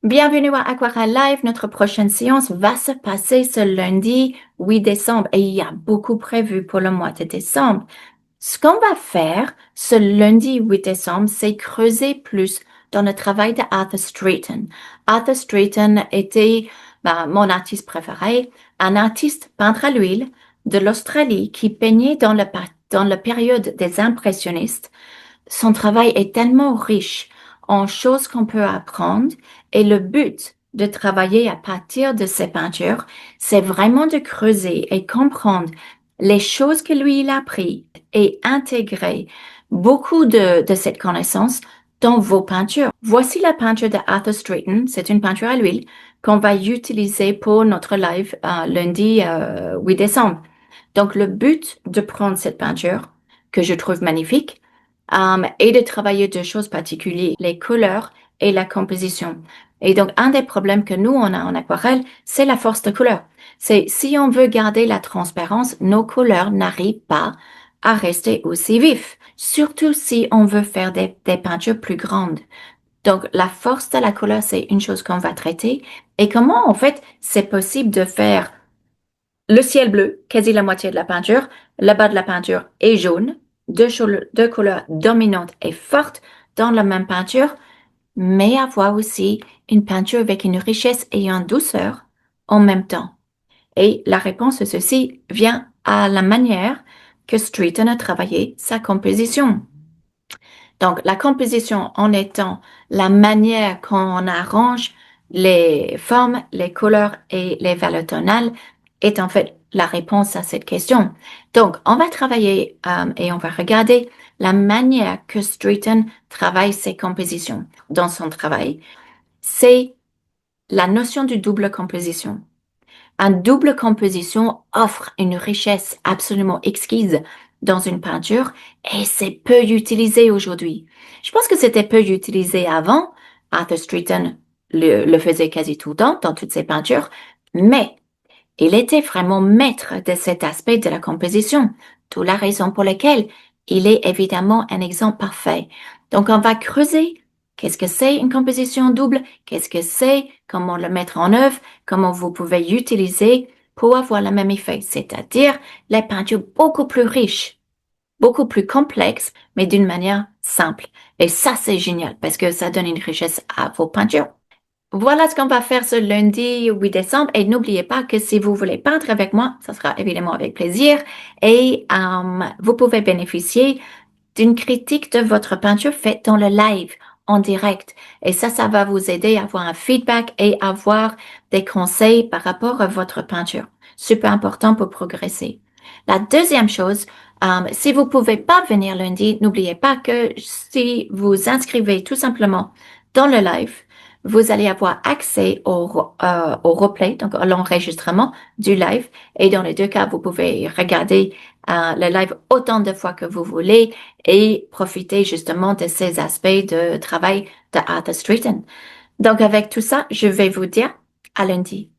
Bienvenue à Aquarelle Live. Notre prochaine séance va se passer ce lundi 8 décembre et il y a beaucoup prévu pour le mois de décembre. Ce qu'on va faire ce lundi 8 décembre, c'est creuser plus dans le travail de Arthur Streeton. Arthur Streeton était mon artiste préféré, un artiste peintre à l'huile de l'Australie qui peignait dans la période des impressionnistes. Son travail est tellement riche en choses qu'on peut apprendre et le but de travailler à partir de ses peintures, c'est vraiment de creuser et comprendre les choses que lui il a appris et intégrer beaucoup de cette connaissance dans vos peintures. Voici la peinture de Arthur Streeton. C'est une peinture à l'huile qu'on va utiliser pour notre live lundi 8 décembre. Donc, le but de prendre cette peinture, que je trouve magnifique, et de travailler deux choses particulières, les couleurs et la composition. Et donc, un des problèmes que nous, on a en aquarelle, c'est la force de couleur. C'est si on veut garder la transparence, nos couleurs n'arrivent pas à rester aussi vifs, surtout si on veut faire des peintures plus grandes. Donc, la force de la couleur, c'est une chose qu'on va traiter. Et comment, en fait, c'est possible de faire le ciel bleu, quasi la moitié de la peinture, le bas de la peinture est jaune, deux couleurs dominantes et fortes dans la même peinture, mais avoir aussi une peinture avec une richesse et une douceur en même temps. Et la réponse à ceci vient à la manière que Streeton a travaillé sa composition. Donc, la composition en étant la manière qu'on arrange les formes, les couleurs et les valeurs tonales est en fait la réponse à cette question. Donc, on va travailler et on va regarder la manière que Streeton travaille ses compositions dans son travail. C'est la notion du double composition. Une double composition offre une richesse absolument exquise dans une peinture et c'est peu utilisé aujourd'hui. Je pense que c'était peu utilisé avant. Arthur Streeton le faisait quasi tout le temps dans toutes ses peintures, mais il était vraiment maître de cet aspect de la composition, d'où la raison pour laquelle il est évidemment un exemple parfait. Donc on va creuser. Qu'est-ce que c'est une composition double? Qu'est-ce que c'est? Comment le mettre en œuvre? Comment vous pouvez l'utiliser pour avoir le même effet? C'est-à-dire les peintures beaucoup plus riches, beaucoup plus complexes, mais d'une manière simple. Et ça, c'est génial parce que ça donne une richesse à vos peintures. Voilà ce qu'on va faire ce lundi 8 décembre et n'oubliez pas que si vous voulez peindre avec moi, ça sera évidemment avec plaisir et vous pouvez bénéficier d'une critique de votre peinture faite dans le live en direct. Et ça va vous aider à avoir un feedback et avoir des conseils par rapport à votre peinture. Super important pour progresser. La deuxième chose, si vous pouvez pas venir lundi, n'oubliez pas que si vous inscrivez tout simplement dans le live, vous allez avoir accès au replay, donc à l'enregistrement du live. Et dans les deux cas, vous pouvez regarder le live autant de fois que vous voulez et profiter justement de ces aspects de travail de Arthur Streeton. Donc avec tout ça, je vais vous dire à lundi.